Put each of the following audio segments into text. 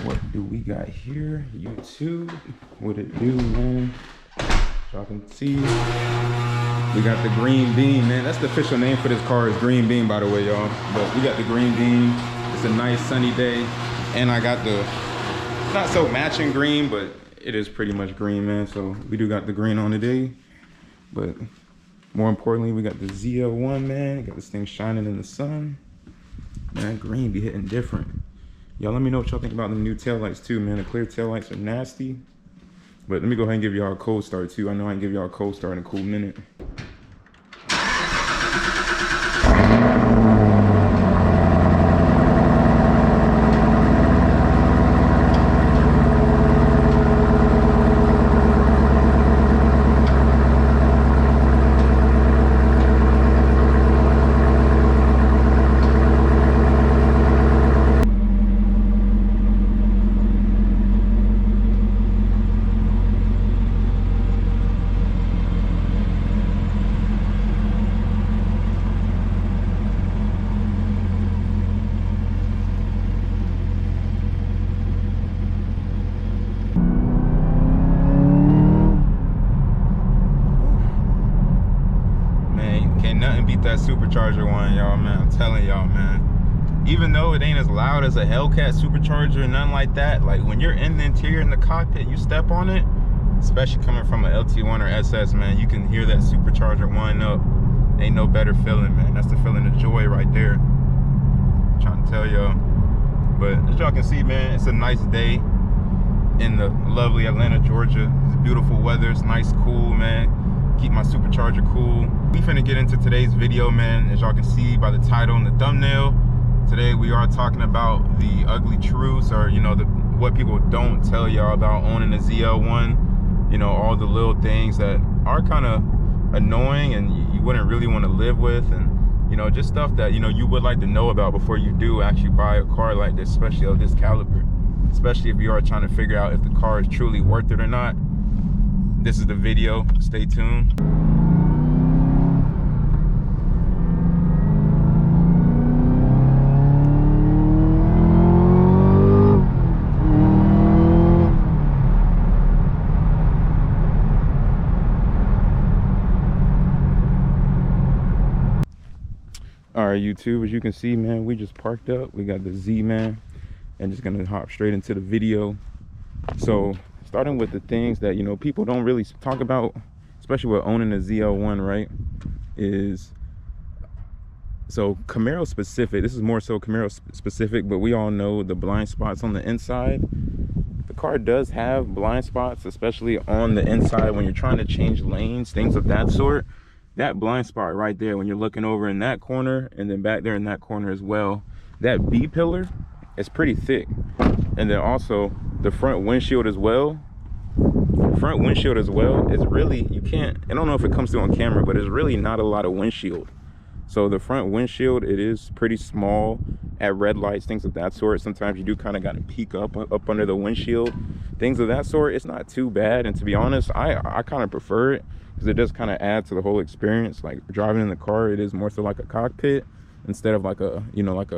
What do we got here? YouTube, what it do, man? Y'all can see, we got the green bean, man. That's the official name for this car, is green bean, by the way, y'all. But we got the green bean. It's a nice sunny day, and I got the not so matching green, but it is pretty much green, man. So we do got the green on today, but more importantly, we got the ZL1, man. Got this thing shining in the sun, man. Green be hitting different. Y'all let me know what y'all think about the new taillights too, man. The clear taillights are nasty. But let me go ahead and give y'all a cold start too. I know I can give y'all a cold start in a cool minute. That Supercharger one, y'all, man. I'm telling y'all, man, even though it ain't as loud as a Hellcat Supercharger, nothing like that, like when you're in the interior in the cockpit, you step on it, especially coming from an LT1 or SS, man, you can hear that Supercharger wind up. Ain't no better feeling, man. That's the feeling of joy right there. I'm trying to tell y'all. But as y'all can see, man, it's a nice day in the lovely Atlanta, Georgia. It's beautiful weather. It's nice, cool, man. Keep my Supercharger cool. We finna get into today's video, man. As y'all can see by the title and the thumbnail, today we are talking about the ugly truths, or you know, what people don't tell y'all about owning a ZL1. You know, all the little things that are kind of annoying and you wouldn't really want to live with, and you know, just stuff that, you know, you would like to know about before you do actually buy a car like this, especially of this caliber, especially if you are trying to figure out if the car is truly worth it or not. This is the video. Stay tuned. All right, YouTube, as you can see, man, we just parked up. We got the Z, man, and just gonna hop straight into the video. So starting with the things that, you know, people don't really talk about, especially with owning a ZL1, right, is, so Camaro specific, this is more so Camaro specific, but we all know the blind spots on the inside. The car does have blind spots, especially on the inside when you're trying to change lanes, things of that sort. That blind spot right there, when you're looking over in that corner and then back there in that corner as well, that B pillar is pretty thick. And then also the front windshield as well. Front windshield as well is really, you can't, I don't know if it comes through on camera, but it's really not a lot of windshield. So the front windshield, it is pretty small at red lights, things of that sort. Sometimes you do kind of got to peek up under the windshield, things of that sort. It's not too bad, and to be honest, I kind of prefer it because it does kind of add to the whole experience. Like driving in the car, it is more so like a cockpit instead of like a, you know, like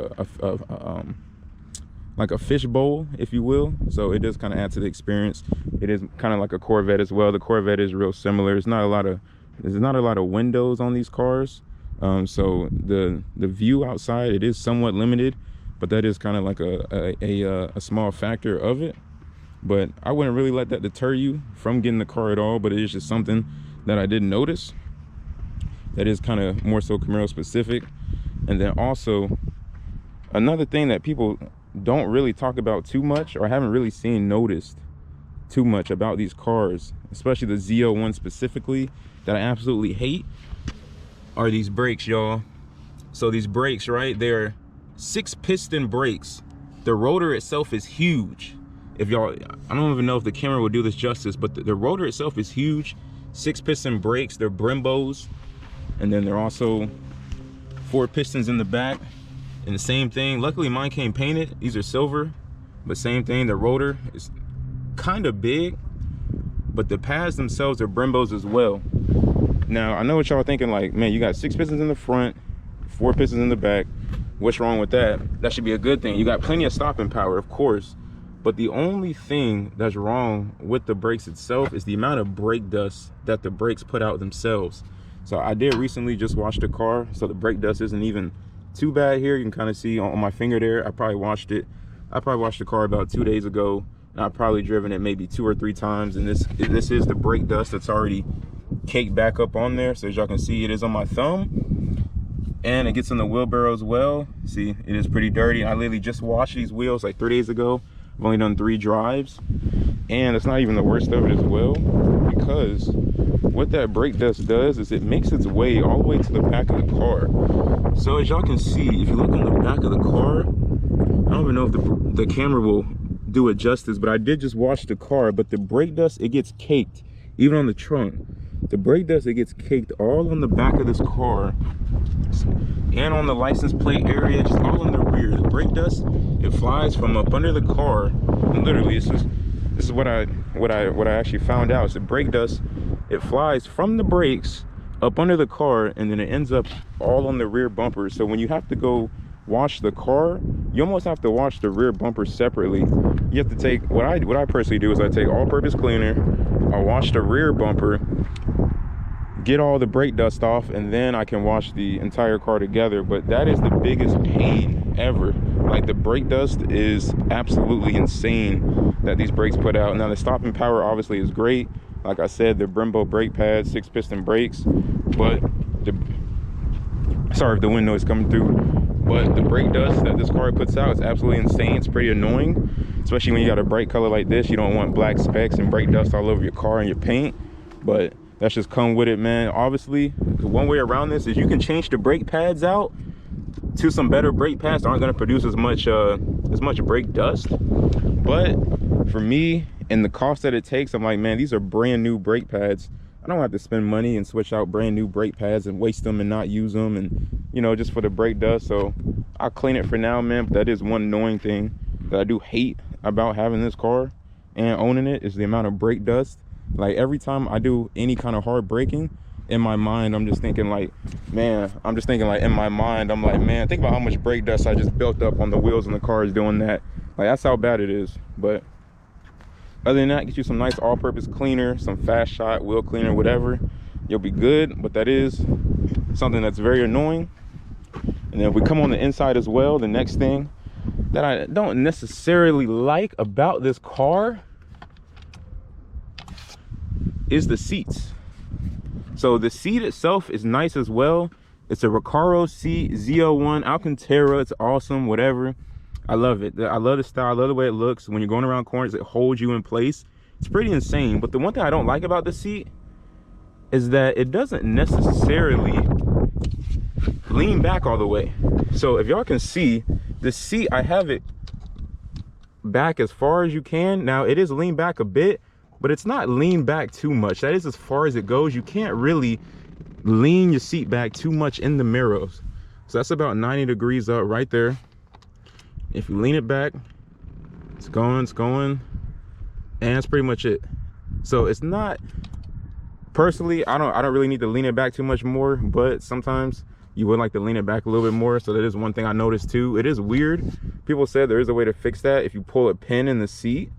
a fishbowl, if you will. So it does kind of add to the experience. It is kind of like a Corvette as well. The Corvette is real similar. There's not a lot of windows on these cars. So the view outside, it is somewhat limited, but that is kind of like a small factor of it. But I wouldn't really let that deter you from getting the car at all, but it is just something that I didn't notice that is kind of more so Camaro specific. And then also another thing that people don't really talk about too much, or haven't really seen noticed too much about these cars, especially the ZL1 specifically, that I absolutely hate, are these brakes, y'all. So these brakes, right, they're 6-piston brakes. The rotor itself is huge. If y'all, I don't even know if the camera will do this justice, but the rotor itself is huge. 6-piston brakes, they're Brembos, and then they're also 4 pistons in the back. And the same thing, luckily mine came painted, these are silver, but same thing, the rotor is kind of big, but the pads themselves are Brembos as well. Now I know what y'all are thinking, like, man, you got 6 pistons in the front, 4 pistons in the back, what's wrong with that? That should be a good thing. You got plenty of stopping power, of course, But the only thing that's wrong with the brakes itself is the amount of brake dust that the brakes put out themselves. So I did recently just wash the car, so the brake dust isn't even too bad here. You can kind of see on my finger there. I probably washed the car about 2 days ago, and I've probably driven it maybe 2 or 3 times, and this is the brake dust that's already caked back up on there. So as y'all can see, it is on my thumb, and it gets in the wheelbarrow as well. See, it is pretty dirty. I literally just washed these wheels like 3 days ago. I've only done 3 drives, and it's not even the worst of it as well, because what that brake dust does is it makes its way all the way to the back of the car. So as y'all can see, if you look on the back of the car, I don't even know if the camera will do it justice, but I did just wash the car, but the brake dust, it gets caked even on the trunk. The brake dust, it gets caked all on the back of this car and on the license plate area, just all in the rear. The brake dust, it flies from up under the car, and literally this is what I actually found out. Is the brake dust, it flies from the brakes up under the car, and then it ends up all on the rear bumper. So when you have to go wash the car, you almost have to wash the rear bumper separately. You have to take, what I personally do is I take all-purpose cleaner, I wash the rear bumper, get all the brake dust off, and then I can wash the entire car together. But that is the biggest pain ever. Like, the brake dust is absolutely insane that these brakes put out. Now the stopping power obviously is great. Like I said, the Brembo brake pads, 6-piston brakes, but sorry if the wind noise coming through, but the brake dust that this car puts out is absolutely insane. It's pretty annoying, especially when you got a bright color like this. You don't want black specks and brake dust all over your car and your paint, but that's just come with it, man. Obviously, the one way around this is you can change the brake pads out to some better brake pads that aren't going to produce as much brake dust. But for me, and the cost that it takes, I'm like, man, these are brand new brake pads. I don't have to spend money and switch out brand new brake pads and waste them and not use them, and you know, just for the brake dust. So I'll clean it for now, man. But that is one annoying thing that I do hate about having this car and owning it, is the amount of brake dust. Like, every time I do any kind of hard braking, in my mind I'm just thinking like, man, in my mind I'm like, man, think about how much brake dust I just built up on the wheels and the cars doing that. Like, that's how bad it is. But other than that, get you some nice all-purpose cleaner, some fast shot wheel cleaner, whatever, you'll be good. But that is something that's very annoying. And then if we come on the inside as well, the next thing that I don't necessarily like about this car is the seats. So the seat itself is nice as well. It's a Recaro seat, ZL1 Alcantara. It's awesome, whatever. I love it. I love the style. I love the way it looks. When you're going around corners, it holds you in place. It's pretty insane. But the one thing I don't like about the seat is that it doesn't necessarily lean back all the way. So if y'all can see, the seat, I have it back as far as you can. Now, it is lean back a bit, but it's not lean back too much. That is as far as it goes. You can't really lean your seat back too much in the mirrors. So that's about 90 degrees up right there. If you lean it back, it's going, and that's pretty much it. So it's not, personally, I don't really need to lean it back too much more, but sometimes you would like to lean it back a little bit more. So that is one thing I noticed too. It is weird. People said there is a way to fix that. If you pull a pin in the seat,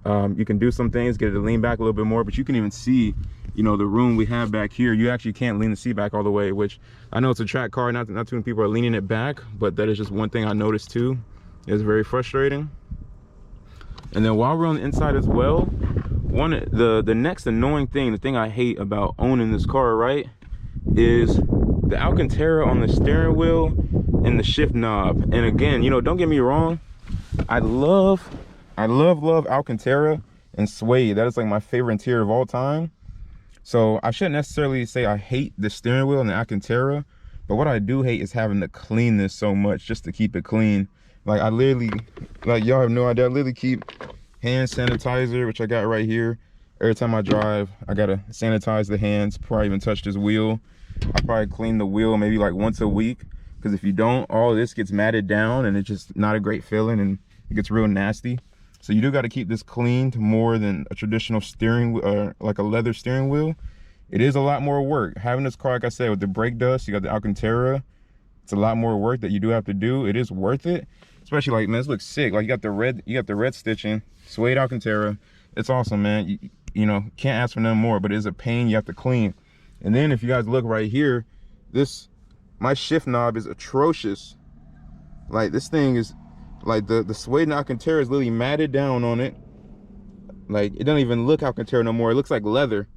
you can do some things, get it to lean back a little bit more. But you can even see, you know, the room we have back here. You actually can't lean the seat back all the way, which I know it's a track car, not too many people are leaning it back, but that is just one thing I noticed too. It's very frustrating. And then while we're on the inside as well, the next annoying thing, the thing I hate about owning this car, right, is the Alcantara on the steering wheel and the shift knob. And again, you know, don't get me wrong, I love Alcantara and suede. That is like my favorite interior of all time. So I shouldn't necessarily say I hate the steering wheel and the Alcantara, but what I do hate is having to clean this so much just to keep it clean. Like, I literally, like, y'all have no idea, I literally keep hand sanitizer, which I got right here. Every time I drive, I gotta sanitize the hands before I even touch this wheel. I probably clean the wheel maybe like once a week, because if you don't, all this gets matted down and it's just not a great feeling and it gets real nasty. So you do got to keep this cleaned more than a traditional steering wheel, like a leather steering wheel. It is a lot more work. Having this car, like I said, with the brake dust, you got the Alcantara, it's a lot more work that you do have to do. It is worth it. especially like, man, this looks sick. Like you got the red stitching, suede Alcantara. It's awesome, man. You know, can't ask for nothing more, but it's a pain you have to clean. And then if you guys look right here, my shift knob is atrocious. Like this thing is like the suede Alcantara is literally matted down on it. Like it doesn't even look Alcantara no more. It looks like leather.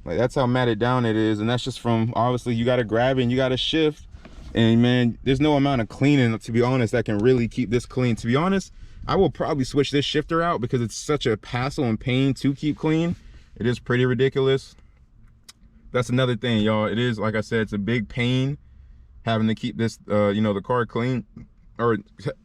Like that's how matted down it is. And that's just from, obviously you got to grab it and you got to shift. And man, there's no amount of cleaning, to be honest, that can really keep this clean. To be honest, I will probably switch this shifter out because it's such a hassle and pain to keep clean. It is pretty ridiculous. That's another thing, y'all. It is, like I said, it's a big pain having to keep this, you know, the car clean. Or,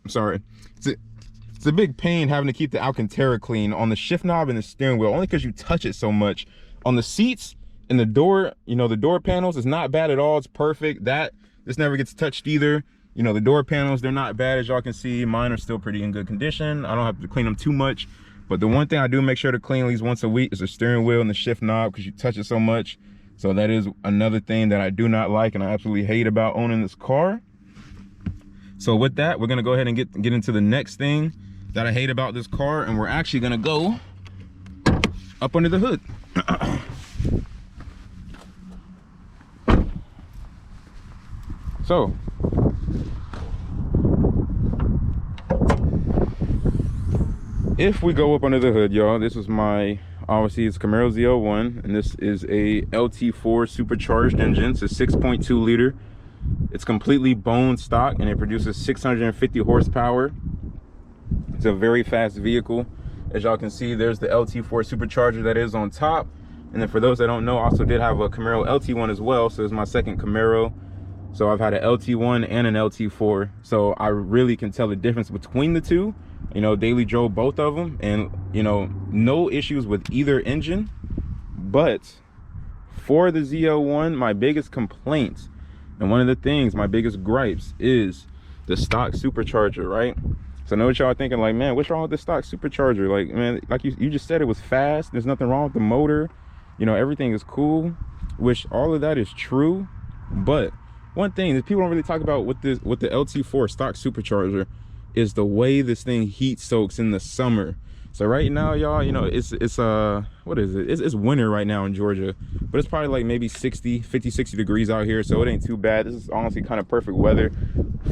sorry, it's a big pain having to keep the Alcantara clean on the shift knob and the steering wheel, only because you touch it so much. On the seats and the door, you know, the door panels is not bad at all. It's perfect. This never gets touched either. You know, the door panels, they're not bad, as y'all can see. Mine are still pretty in good condition. I don't have to clean them too much. But the one thing I do make sure to clean at least once a week is the steering wheel and the shift knob, because you touch it so much. So that is another thing that I do not like and I absolutely hate about owning this car. So with that, we're gonna go ahead and get into the next thing that I hate about this car, and we're actually gonna go up under the hood. So if we go up under the hood, y'all, this is obviously it's Camaro ZL1, and this is a LT4 supercharged engine. It's a 6.2 liter. It's completely bone stock and it produces 650 horsepower. It's a very fast vehicle. As y'all can see, there's the LT4 supercharger that is on top. And then for those that don't know, I also did have a Camaro LT1 as well. So it's my second Camaro. So I've had an LT1 and an LT4. So I really can tell the difference between the two. You know, daily drove both of them, and you know, no issues with either engine. But for the ZL1, my biggest complaints, and one of the things, my biggest gripes, is the stock supercharger, right? So I know what y'all thinking, like, man, what's wrong with the stock supercharger? Like, man, like you just said, it was fast. There's nothing wrong with the motor. You know, everything is cool, which all of that is true. But one thing that people don't really talk about with the LT4 stock supercharger is the way this thing heat soaks in the summer. So right now, y'all, you know, it's what is it? It's winter right now in Georgia, but it's probably like maybe 50, 60 degrees out here. So it ain't too bad. This is honestly kind of perfect weather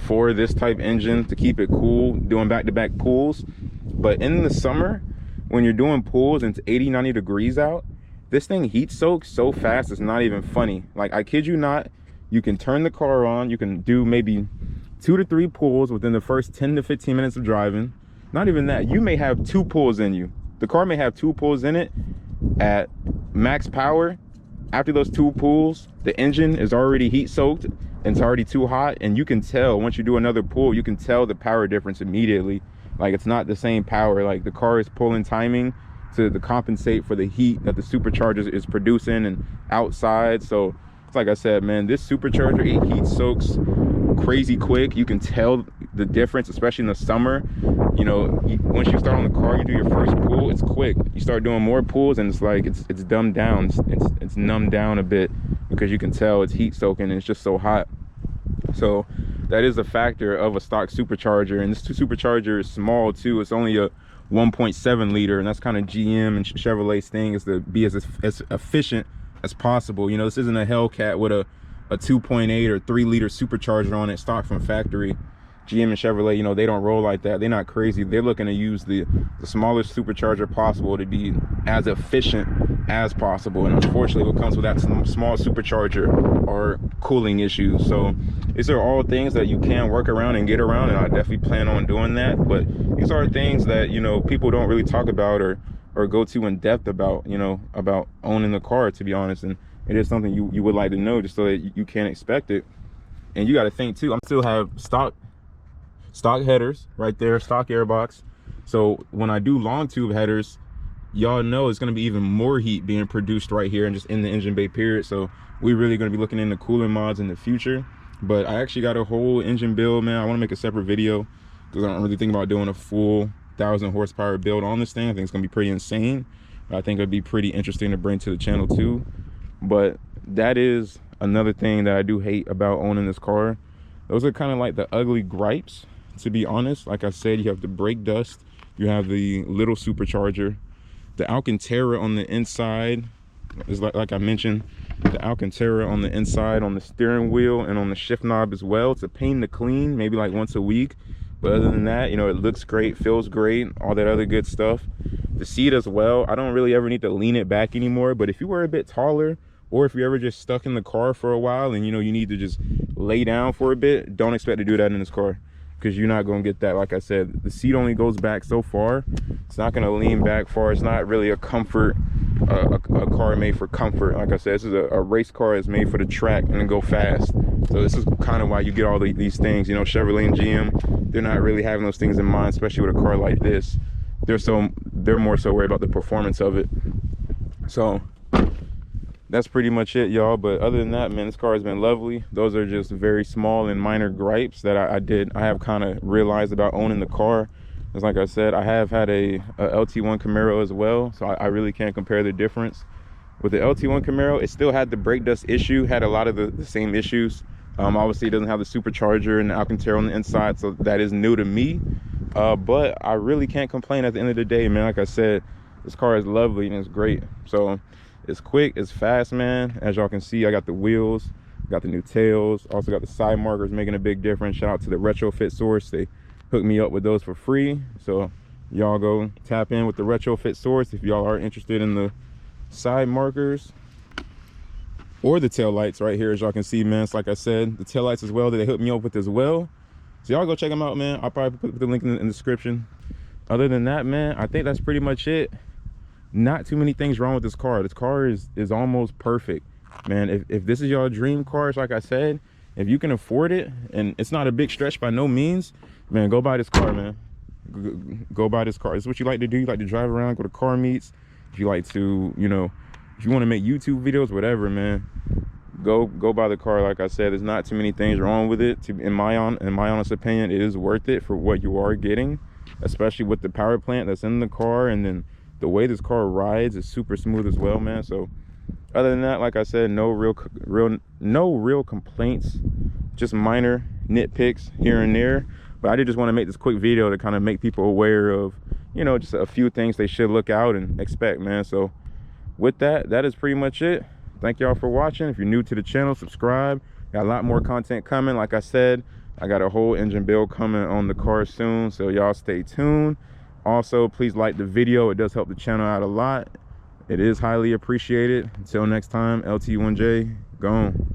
for this type engine to keep it cool, doing back-to-back pulls. But in the summer, when you're doing pulls and it's 80, 90 degrees out, this thing heat soaks so fast, it's not even funny. Like, I kid you not, you can turn the car on, you can do maybe 2 to 3 pulls within the first 10 to 15 minutes of driving. Not even that, you may have 2 pulls in you. The car may have 2 pulls in it at max power. After those 2 pulls, the engine is already heat soaked and it's already too hot, and you can tell once you do another pull, you can tell the power difference immediately. Like, it's not the same power. Like, the car is pulling timing to compensate for the heat that the supercharger is producing and outside. So like I said, man, this supercharger, it heat soaks crazy quick. You can tell the difference, especially in the summer. You know, once you start on the car, you do your first pull, it's quick. You start doing more pulls and it's like it's dumbed down, it's numbed down a bit, because you can tell it's heat soaking and it's just so hot. So that is a factor of a stock supercharger. And this supercharger is small too. It's only a 1.7 liter, and that's kind of GM and Chevrolet's thing, is to be as efficient as possible. You know, this isn't a Hellcat with a 2.8 or 3 liter supercharger on it, stock from factory. GM and Chevrolet, you know, they don't roll like that. They're not crazy. They're looking to use the smallest supercharger possible to be as efficient as possible. And unfortunately, what comes with that small supercharger are cooling issues. So these are all things that you can work around and get around, and I definitely plan on doing that. But these are things that, you know, people don't really talk about or go too in depth about, you know, about owning the car, to be honest. And it is something you would like to know, just so that you can expect it. And you got to think too, I still have stock headers right there, stock airbox. So when I do long tube headers, y'all know it's going to be even more heat being produced right here and just in the engine bay period. So we're really going to be looking into cooling mods in the future. But I actually got a whole engine build, man. I want to make a separate video because I don't really think about doing a full 1,000 horsepower build on this thing. I think it's going to be pretty insane. I think it'd be pretty interesting to bring to the channel too. But that is another thing that I do hate about owning this car. Those are kind of like the ugly gripes to be honest. Like I said, you have the brake dust, you have the little supercharger, the Alcantara on the inside is like I mentioned, the Alcantara on the inside on the steering wheel and on the shift knob as well. It's a pain to clean, maybe like once a week, but other than that, you know, it looks great, feels great, all that other good stuff. The seat as well, I don't really ever need to lean it back anymore, but if you were a bit taller, or if you're ever just stuck in the car for a while and you know you need to just lay down for a bit, don't expect to do that in this car, because you're not going to get that. Like I said, the seat only goes back so far. It's not going to lean back far. It's not really a comfort, a car made for comfort. Like I said, this is a race car that's made for the track and to go fast. So this is kind of why you get all these things. You know, Chevrolet and GM, they're not really having those things in mind, especially with a car like this. They're more so worried about the performance of it. So that's pretty much it, y'all. But other than that, man, this car has been lovely. Those are just very small and minor gripes that I have kind of realized about owning the car. Because like I said, I have had a LT1 Camaro as well, so I really can't compare the difference. With the LT1 Camaro, it still had the brake dust issue, had a lot of the same issues. Obviously it doesn't have the supercharger and the Alcantara on the inside, so that is new to me. But I really can't complain at the end of the day, man. Like I said, this car is lovely and it's great. So it's quick, it's fast, man. As y'all can see, I got the wheels, got the new tails, also got the side markers making a big difference. Shout out to the Retrofit Source. They hooked me up with those for free. So y'all go tap in with the Retrofit Source if y'all are interested in the side markers or the tail lights right here. As y'all can see, man, it's like I said, the tail lights as well that they hooked me up with as well. So y'all go check them out, man. I'll probably put the link in the description. Other than that, man, I think that's pretty much it. Not too many things wrong with this car. This car is almost perfect, man. If this is your dream car, like I said, if you can afford it, and it's not a big stretch by no means, man, go buy this car, man. Go buy this car. It's what you like to do. You like to drive around, go to car meets. If you like to, you know, if you want to make YouTube videos, whatever, man, go buy the car. Like I said, there's not too many things wrong with it. In my honest opinion, it is worth it for what you are getting, especially with the power plant that's in the car, and then the way this car rides is super smooth as well, man. So other than that, like I said, no real complaints, just minor nitpicks here and there. But I did just want to make this quick video to kind of make people aware of, you know, just a few things they should look out and expect, man. So with that, that is pretty much it. Thank y'all for watching. If you're new to the channel, subscribe. Got a lot more content coming. Like I said, I got a whole engine build coming on the car soon, so y'all stay tuned. Also, please like the video. It does help the channel out a lot. It is highly appreciated. Until next time, LT1J, gone.